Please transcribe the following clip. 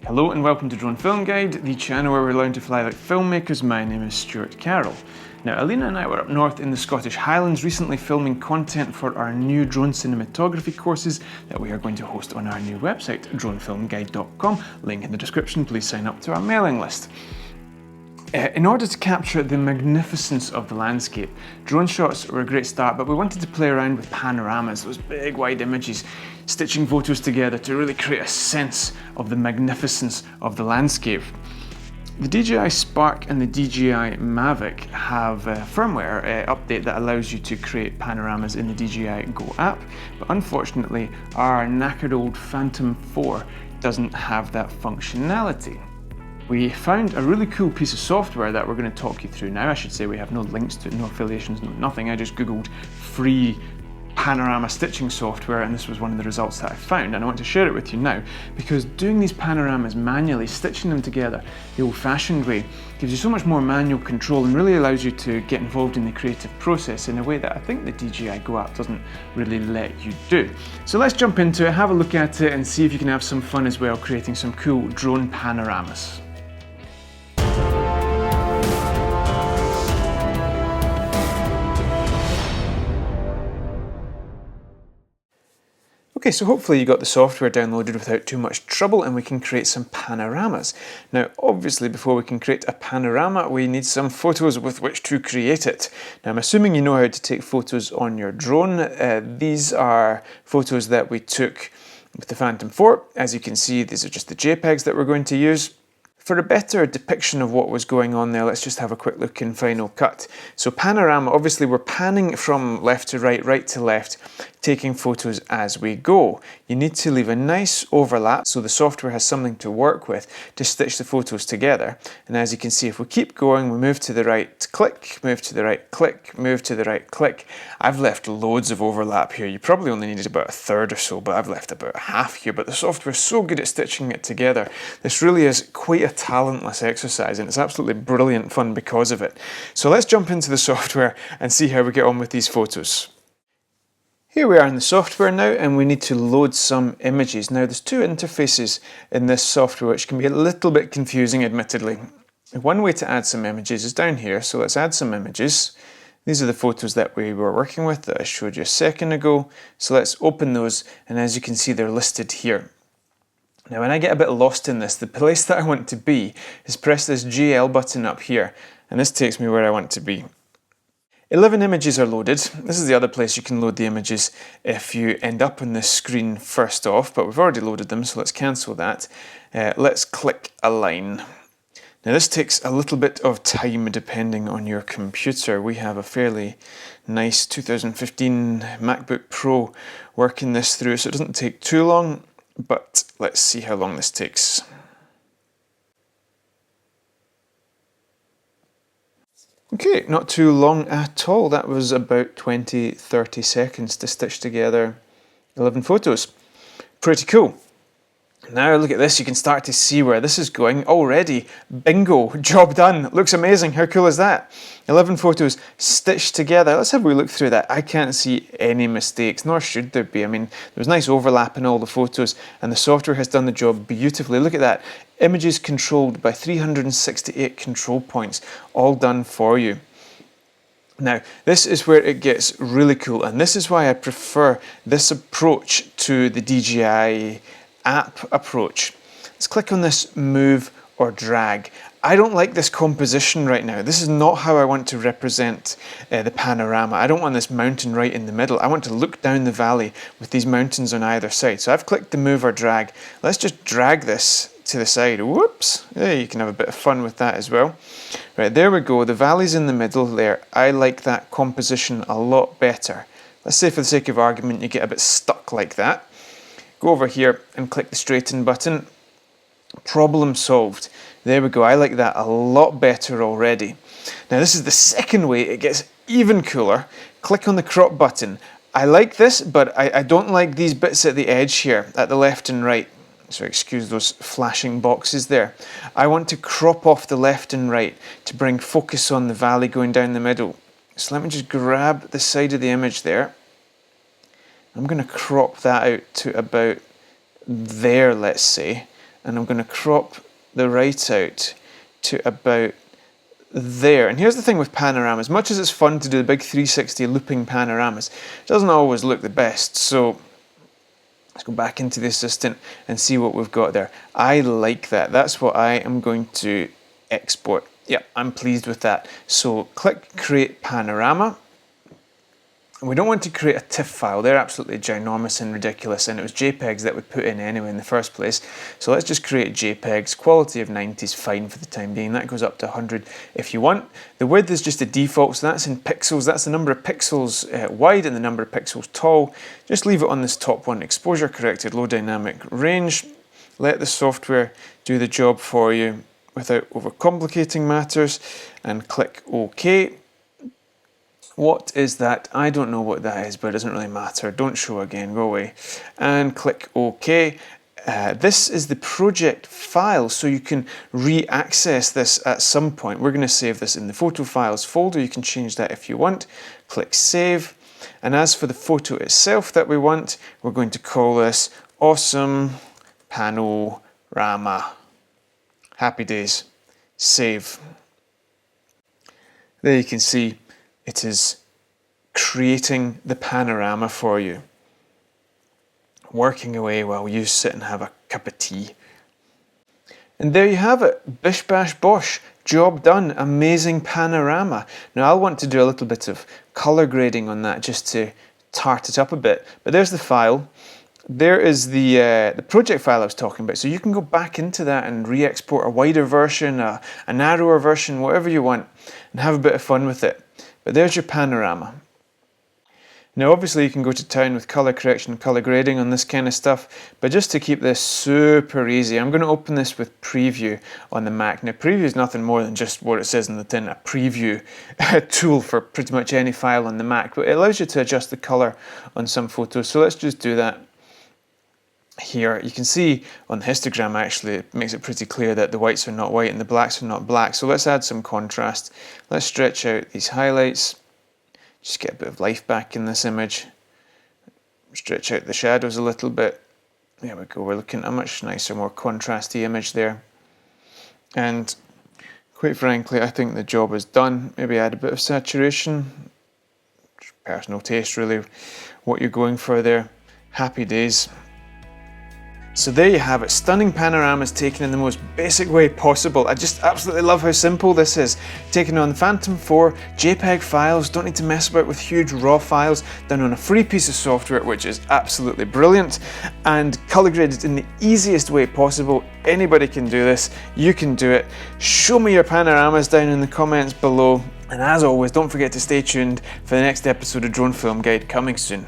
Hello and welcome to Drone Film Guide, the channel where we learn to fly like filmmakers. My name is Stewart Carroll. Now, Alina and I were up north in the Scottish Highlands recently filming content for our new drone cinematography courses that we are going to host on our new website, dronefilmguide.com. Link in the description, please sign up to our mailing list. In order to capture the magnificence of the landscape, drone shots were a great start, but we wanted to play around with panoramas, those big wide images, stitching photos together to really create a sense of the magnificence of the landscape. The DJI Spark and the DJI Mavic have a firmware update that allows you to create panoramas in the DJI Go app, but unfortunately our knackered old Phantom 4 doesn't have that functionality. We found a really cool piece of software that we're going to talk you through now. I should say we have no links to it, no affiliations, no nothing. I just googled free panorama stitching software and this was one of the results that I found, and I want to share it with you now because doing these panoramas manually, stitching them together the old-fashioned way, gives you so much more manual control and really allows you to get involved in the creative process in a way that I think the DJI Go app doesn't really let you do. So let's jump into it, have a look at it and see if you can have some fun as well creating some cool drone panoramas. Okay, so hopefully you got the software downloaded without too much trouble and we can create some panoramas. Now, obviously, before we can create a panorama, we need some photos with which to create it. Now, I'm assuming you know how to take photos on your drone. These are photos that we took with the Phantom 4. As you can see, these are just the JPEGs that we're going to use. For a better depiction of what was going on there, let's just have a quick look in Final Cut. So panorama, obviously we're panning from left to right, right to left, taking photos as we go. You need to leave a nice overlap so the software has something to work with to stitch the photos together. And as you can see, if we keep going, we move to the right, click, move to the right, click, move to the right, click. I've left loads of overlap here. You probably only needed about a third or so, but I've left about half here. But the software is so good at stitching it together. This really is quite a talentless exercise and it's absolutely brilliant fun because of it. So let's jump into the software and see how we get on with these photos. Here we are in the software now and we need to load some images. Now there's two interfaces in this software which can be a little bit confusing admittedly. One way to add some images is down here, so let's add some images. These are the photos that we were working with that I showed you a second ago. So let's open those and as you can see they're listed here. Now when I get a bit lost in this, the place that I want to be is press this GL button up here and this takes me where I want to be. 11 images are loaded. This is the other place you can load the images if you end up on this screen first off, but we've already loaded them, so let's cancel that. Let's click Align. Now this takes a little bit of time depending on your computer. We have a fairly nice 2015 MacBook Pro working this through, so it doesn't take too long, but let's see how long this takes. Okay, not too long at all. That was about 20-30 seconds to stitch together 11 photos. Pretty cool. Now look at this, you can start to see where this is going already. Bingo, job done. Looks amazing, how cool is that? 11 photos stitched together. Let's have a look through that. I can't see any mistakes, nor should there be. I mean, there's nice overlap in all the photos and the software has done the job beautifully. Look at that. Images controlled by 368 control points, all done for you. Now, this is where it gets really cool, and this is why I prefer this approach to the DJI app approach. Let's click on this move or drag. I don't like this composition right now. This is not how I want to represent the panorama. I don't want this mountain right in the middle. I want to look down the valley with these mountains on either side. So I've clicked the move or drag. Let's just drag this to the side. Whoops. Yeah, you can have a bit of fun with that as well. Right, there we go. The valley's in the middle there. I like that composition a lot better. Let's say for the sake of argument you get a bit stuck like that. Go over here and click the straighten button. Problem solved. There we go. I like that a lot better already. Now this is the second way it gets even cooler. Click on the crop button. I like this, but I don't like these bits at the edge here, at the left and right. So excuse those flashing boxes there. I want to crop off the left and right to bring focus on the valley going down the middle. So let me just grab the side of the image there. I'm going to crop that out to about there, let's say. and I'm going to crop the right out to about there. And here's the thing with panoramas. Much as it's fun to do the big 360 looping panoramas, it doesn't always look the best. So let's go back into the assistant and see what we've got there. I like that. That's what I am going to export. Yep, I'm pleased with that. So click Create Panorama. And we don't want to create a TIFF file. They're absolutely ginormous and ridiculous, and it was JPEGs that we put in anyway in the first place. So let's just create JPEGs. Quality of 90 is fine for the time being. That goes up to 100 if you want. The width is just a default, so that's in pixels. That's the number of pixels wide and the number of pixels tall. Just leave it on this top one. Exposure corrected, low dynamic range. Let the software do the job for you without overcomplicating matters, and click OK. What is that? I don't know what that is, but it doesn't really matter. Don't show again, go away. And click OK. This is the project file, so you can re-access this at some point. We're going to save this in the photo files folder. You can change that if you want. Click Save. And as for the photo itself that we want, we're going to call this Awesome Panorama. Happy days. Save. There you can see it is creating the panorama for you, working away while you sit and have a cup of tea. And there you have it, bish bash bosh, job done, amazing panorama. Now I'll want to do a little bit of color grading on that just to tart it up a bit, but there's the file. There is the project file I was talking about, so you can go back into that and re-export a wider version, a narrower version, whatever you want, and have a bit of fun with it. But there's your panorama. Now obviously you can go to town with color correction and color grading on this kind of stuff, but just to keep this super easy, I'm going to open this with Preview on the Mac. Now Preview is nothing more than just what it says in the tin, a preview tool for pretty much any file on the Mac, but it allows you to adjust the color on some photos, so let's just do that. Here you can see on the histogram actually it makes it pretty clear that the whites are not white and the blacks are not black, so let's add some contrast. Let's stretch out these highlights, just get a bit of life back in this image, stretch out the shadows a little bit. There we go, we're looking at a much nicer, more contrasty image there, and quite frankly I think the job is done. Maybe add a bit of saturation, personal taste really, what you're going for there. Happy days. So there you have it, stunning panoramas taken in the most basic way possible. I just absolutely love how simple this is. Taken on the Phantom 4, JPEG files, don't need to mess about with huge raw files, done on a free piece of software which is absolutely brilliant, and color graded in the easiest way possible. Anybody can do this, you can do it. Show me your panoramas down in the comments below, and as always don't forget to stay tuned for the next episode of Drone Film Guide coming soon.